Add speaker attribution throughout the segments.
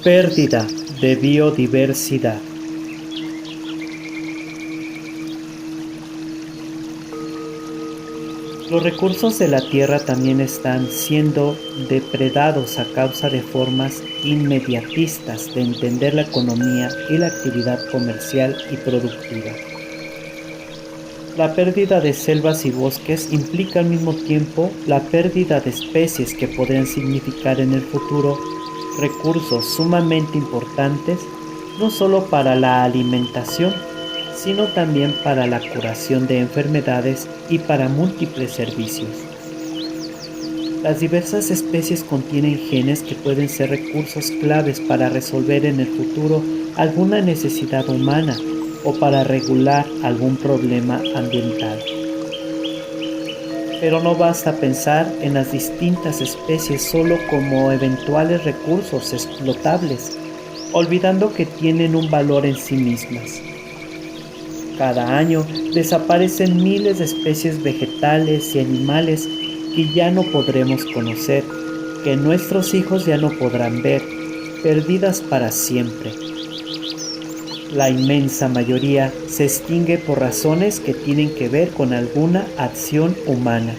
Speaker 1: Pérdida de biodiversidad. Los recursos de la Tierra también están siendo depredados a causa de formas inmediatistas de entender la economía y la actividad comercial y productiva. La pérdida de selvas y bosques implica al mismo tiempo la pérdida de especies que podrían significar en el futuro recursos sumamente importantes, no solo para la alimentación, sino también para la curación de enfermedades y para múltiples servicios. Las diversas especies contienen genes que pueden ser recursos claves para resolver en el futuro alguna necesidad humana o para regular algún problema ambiental. Pero no basta pensar en las distintas especies solo como eventuales recursos explotables, olvidando que tienen un valor en sí mismas. Cada año desaparecen miles de especies vegetales y animales que ya no podremos conocer, que nuestros hijos ya no podrán ver, perdidas para siempre. La inmensa mayoría se extingue por razones que tienen que ver con alguna acción humana.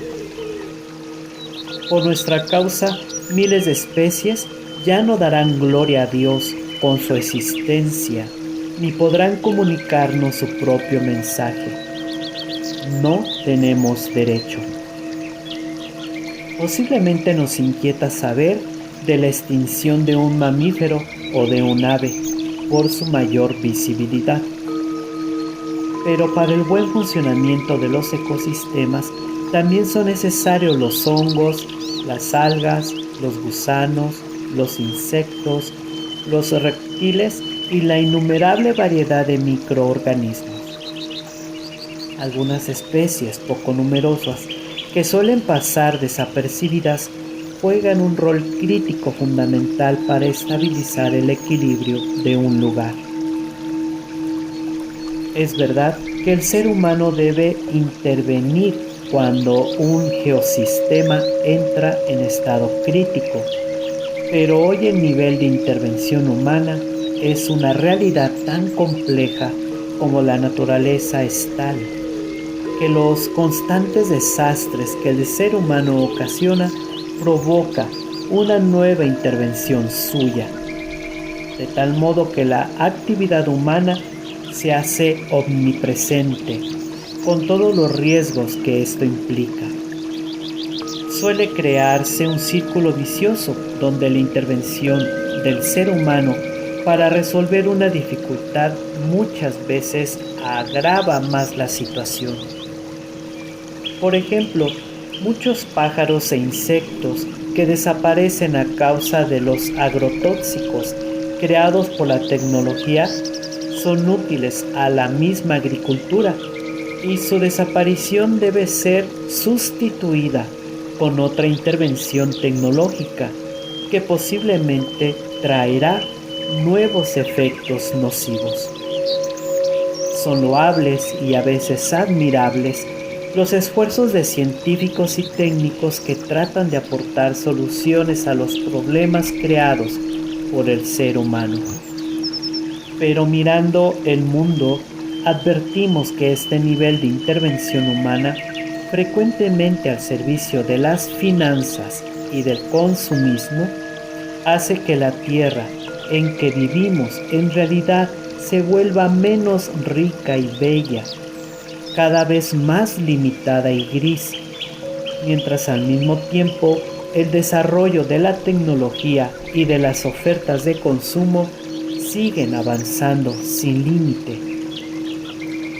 Speaker 1: Por nuestra causa, miles de especies ya no darán gloria a Dios con su existencia, ni podrán comunicarnos su propio mensaje. No tenemos derecho. Posiblemente nos inquieta saber de la extinción de un mamífero o de un ave por su mayor visibilidad. Pero para el buen funcionamiento de los ecosistemas también son necesarios los hongos, las algas, los gusanos, los insectos, los reptiles y la innumerable variedad de microorganismos. Algunas especies poco numerosas que suelen pasar desapercibidas juegan un rol crítico fundamental para estabilizar el equilibrio de un lugar. Es verdad que el ser humano debe intervenir cuando un geosistema entra en estado crítico, pero hoy el nivel de intervención humana es una realidad tan compleja como la naturaleza es tal, que los constantes desastres que el ser humano ocasiona provoca una nueva intervención suya, de tal modo que la actividad humana se hace omnipresente, con todos los riesgos que esto implica. Suele crearse un círculo vicioso donde la intervención del ser humano para resolver una dificultad muchas veces agrava más la situación. Por ejemplo, muchos pájaros e insectos que desaparecen a causa de los agrotóxicos creados por la tecnología son útiles a la misma agricultura y su desaparición debe ser sustituida con otra intervención tecnológica que posiblemente traerá nuevos efectos nocivos. Son loables y a veces admirables los esfuerzos de científicos y técnicos que tratan de aportar soluciones a los problemas creados por el ser humano. Pero mirando el mundo, advertimos que este nivel de intervención humana, frecuentemente al servicio de las finanzas y del consumismo, hace que la tierra en que vivimos en realidad se vuelva menos rica y bella, cada vez más limitada y gris, mientras al mismo tiempo el desarrollo de la tecnología y de las ofertas de consumo siguen avanzando sin límite.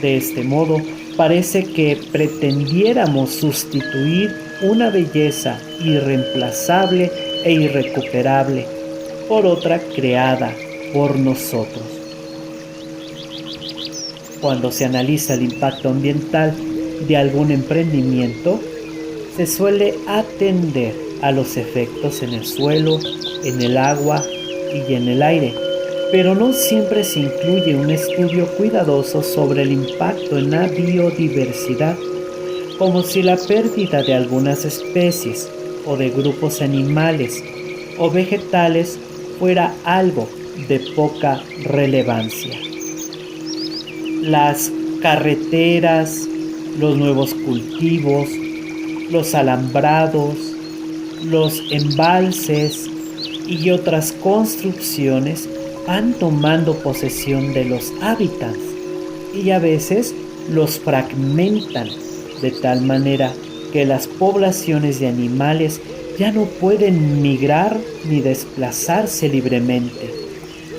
Speaker 1: De este modo, parece que pretendiéramos sustituir una belleza irreemplazable e irrecuperable por otra creada por nosotros. Cuando se analiza el impacto ambiental de algún emprendimiento, se suele atender a los efectos en el suelo, en el agua y en el aire, pero no siempre se incluye un estudio cuidadoso sobre el impacto en la biodiversidad, como si la pérdida de algunas especies o de grupos animales o vegetales fuera algo de poca relevancia. Las carreteras, los nuevos cultivos, los alambrados, los embalses y otras construcciones van tomando posesión de los hábitats y a veces los fragmentan de tal manera que las poblaciones de animales ya no pueden migrar ni desplazarse libremente,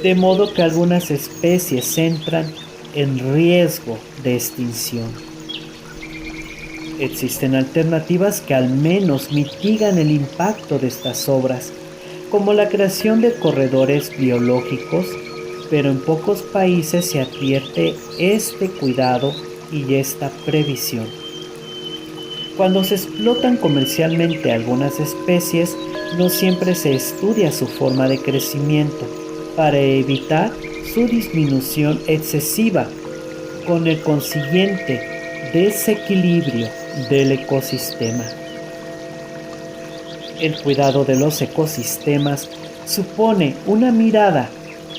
Speaker 1: de modo que algunas especies entran en riesgo de extinción. Existen alternativas que al menos mitigan el impacto de estas obras, como la creación de corredores biológicos, pero en pocos países se advierte este cuidado y esta previsión. Cuando se explotan comercialmente algunas especies, no siempre se estudia su forma de crecimiento para evitar su disminución excesiva, con el consiguiente desequilibrio del ecosistema. El cuidado de los ecosistemas supone una mirada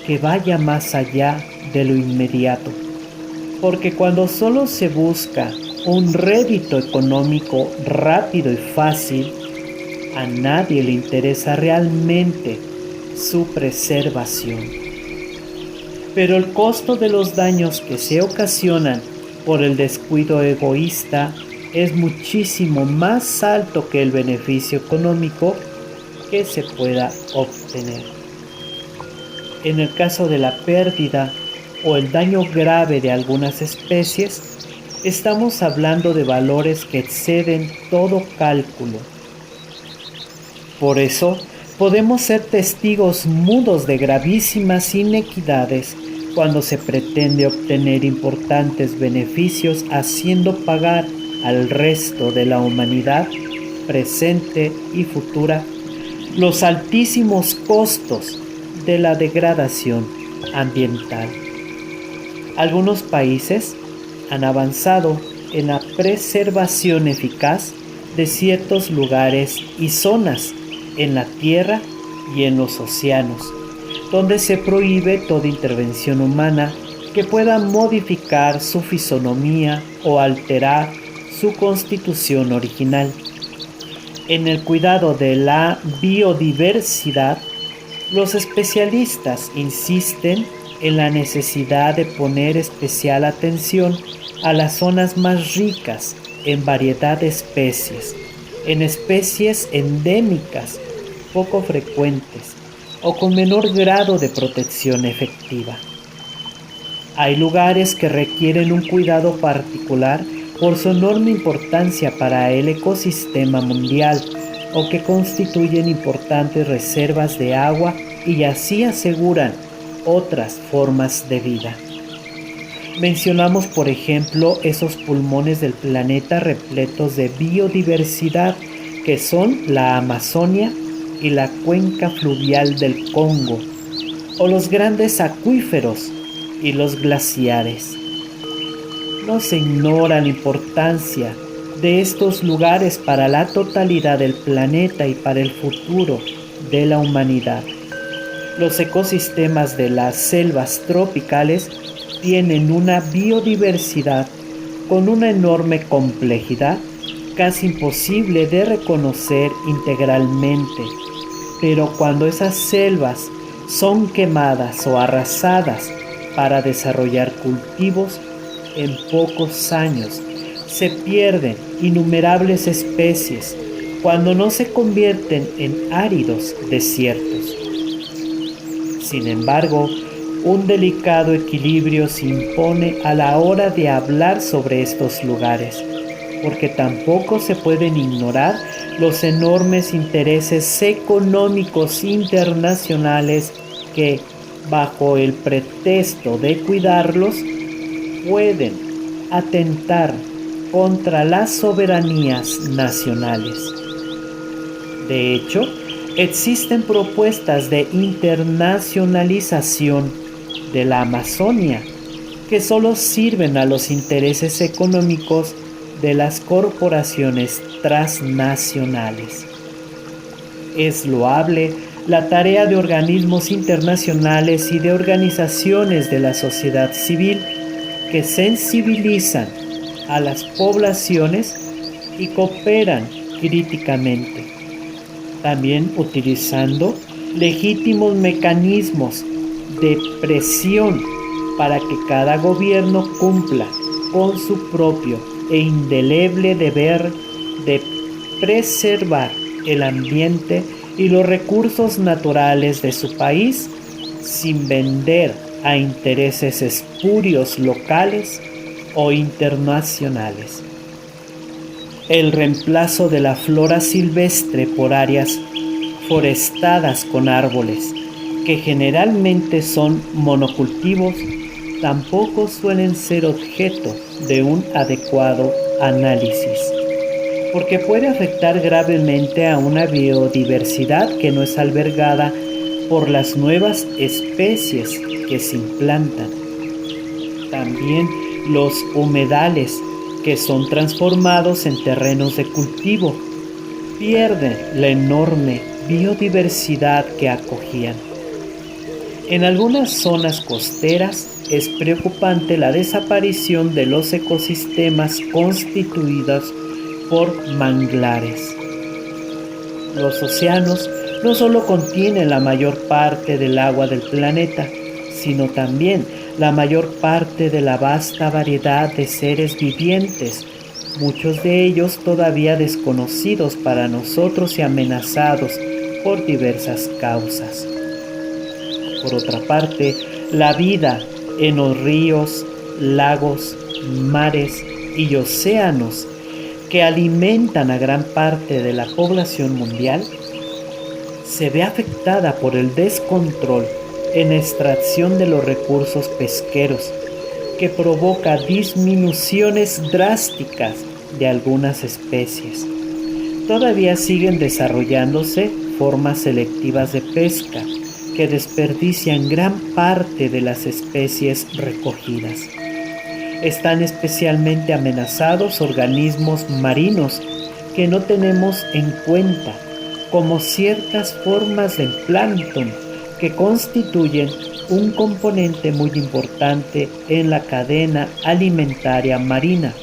Speaker 1: que vaya más allá de lo inmediato, porque cuando solo se busca un rédito económico rápido y fácil, a nadie le interesa realmente su preservación. Pero el costo de los daños que se ocasionan por el descuido egoísta es muchísimo más alto que el beneficio económico que se pueda obtener. En el caso de la pérdida o el daño grave de algunas especies, estamos hablando de valores que exceden todo cálculo. Por eso, podemos ser testigos mudos de gravísimas inequidades cuando se pretende obtener importantes beneficios haciendo pagar al resto de la humanidad, presente y futura, los altísimos costos de la degradación ambiental. Algunos países han avanzado en la preservación eficaz de ciertos lugares y zonas en la tierra y en los océanos, donde se prohíbe toda intervención humana que pueda modificar su fisonomía o alterar su constitución original. En el cuidado de la biodiversidad, los especialistas insisten en la necesidad de poner especial atención a las zonas más ricas en variedad de especies, en especies endémicas, poco frecuentes o con menor grado de protección efectiva. Hay lugares que requieren un cuidado particular por su enorme importancia para el ecosistema mundial o que constituyen importantes reservas de agua y así aseguran otras formas de vida. Mencionamos, por ejemplo, esos pulmones del planeta repletos de biodiversidad que son la Amazonia y la cuenca fluvial del Congo, o los grandes acuíferos y los glaciares. No se ignora la importancia de estos lugares para la totalidad del planeta y para el futuro de la humanidad. Los ecosistemas de las selvas tropicales tienen una biodiversidad con una enorme complejidad casi imposible de reconocer integralmente, pero cuando esas selvas son quemadas o arrasadas para desarrollar cultivos, en pocos años se pierden innumerables especies cuando no se convierten en áridos desiertos. Sin embargo, un delicado equilibrio se impone a la hora de hablar sobre estos lugares, porque tampoco se pueden ignorar los enormes intereses económicos internacionales que, bajo el pretexto de cuidarlos, pueden atentar contra las soberanías nacionales. De hecho, existen propuestas de internacionalización de la Amazonia que solo sirven a los intereses económicos de las corporaciones transnacionales. Es loable la tarea de organismos internacionales y de organizaciones de la sociedad civil que sensibilizan a las poblaciones y cooperan críticamente, también utilizando legítimos mecanismos de presión para que cada gobierno cumpla con su propio e indeleble deber de preservar el ambiente y los recursos naturales de su país sin vender a intereses espurios locales o internacionales. El reemplazo de la flora silvestre por áreas forestadas con árboles, que generalmente son monocultivos, tampoco suelen ser objeto de un adecuado análisis, porque puede afectar gravemente a una biodiversidad que no es albergada por las nuevas especies que se implantan. También los humedales, que son transformados en terrenos de cultivo, pierden la enorme biodiversidad que acogían. En algunas zonas costeras es preocupante la desaparición de los ecosistemas constituidos por manglares. Los océanos no solo contienen la mayor parte del agua del planeta, sino también la mayor parte de la vasta variedad de seres vivientes, muchos de ellos todavía desconocidos para nosotros y amenazados por diversas causas. Por otra parte, la vida en los ríos, lagos, mares y océanos que alimentan a gran parte de la población mundial se ve afectada por el descontrol en extracción de los recursos pesqueros, que provoca disminuciones drásticas de algunas especies. Todavía siguen desarrollándose formas selectivas de pesca que desperdician gran parte de las especies recogidas. Están especialmente amenazados organismos marinos que no tenemos en cuenta, como ciertas formas de plancton que constituyen un componente muy importante en la cadena alimentaria marina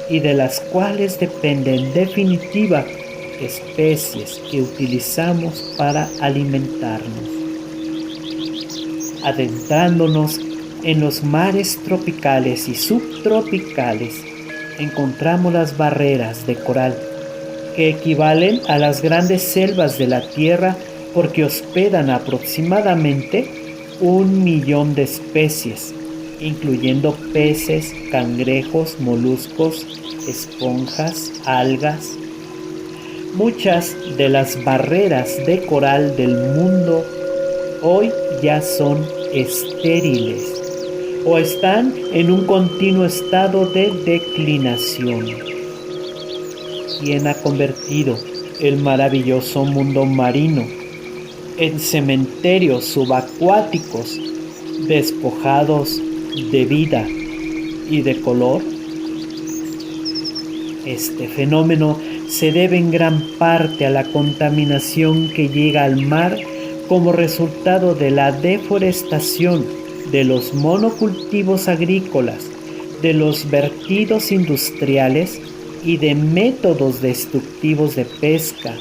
Speaker 1: y de las cuales dependen en definitiva especies que utilizamos para alimentarnos. Adentrándonos en los mares tropicales y subtropicales, encontramos las barreras de coral, que equivalen a las grandes selvas de la Tierra porque hospedan aproximadamente 1 millón de especies, incluyendo peces, cangrejos, moluscos, esponjas, algas. Muchas de las barreras de coral del mundo hoy ya son estériles o están en un continuo estado de declinación. ¿Quién ha convertido el maravilloso mundo marino en cementerios subacuáticos despojados de vida y de color? Este fenómeno se debe en gran parte a la contaminación que llega al mar como resultado de la deforestación, de los monocultivos agrícolas, de los vertidos industriales y de métodos destructivos de pesca,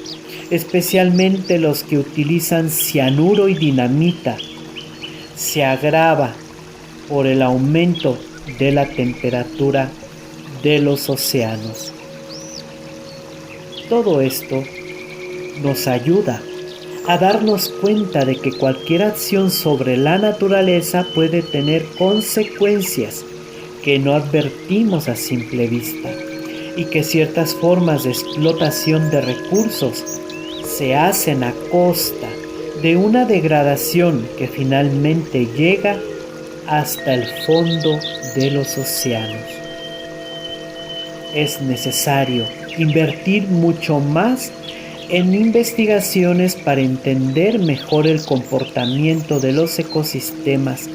Speaker 1: especialmente los que utilizan cianuro y dinamita. Se agrava por el aumento de la temperatura de los océanos. Todo esto nos ayuda a darnos cuenta de que cualquier acción sobre la naturaleza puede tener consecuencias que no advertimos a simple vista, y que ciertas formas de explotación de recursos se hacen a costa de una degradación que finalmente llega hasta el fondo de los océanos. Es necesario invertir mucho más en investigaciones para entender mejor el comportamiento de los ecosistemas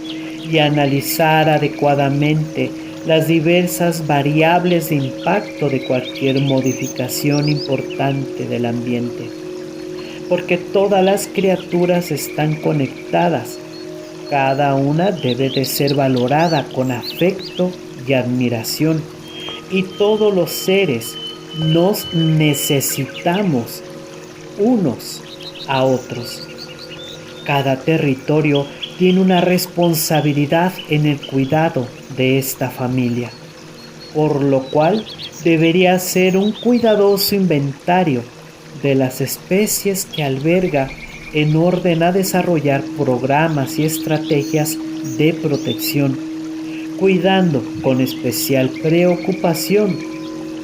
Speaker 1: y analizar adecuadamente las diversas variables de impacto de cualquier modificación importante del ambiente. porque todas las criaturas están conectadas. Cada una debe de ser valorada con afecto y admiración. Y todos los seres nos necesitamos unos a otros. Cada territorio tiene una responsabilidad en el cuidado de esta familia, por lo cual debería hacer un cuidadoso inventario de las especies que alberga en orden a desarrollar programas y estrategias de protección, cuidando con especial preocupación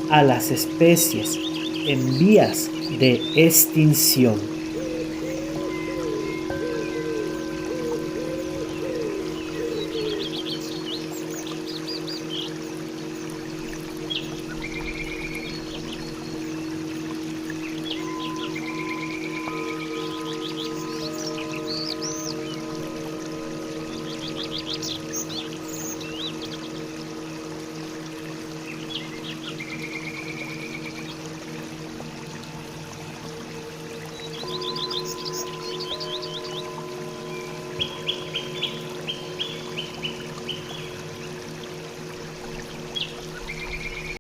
Speaker 1: a las especies en vías de extinción.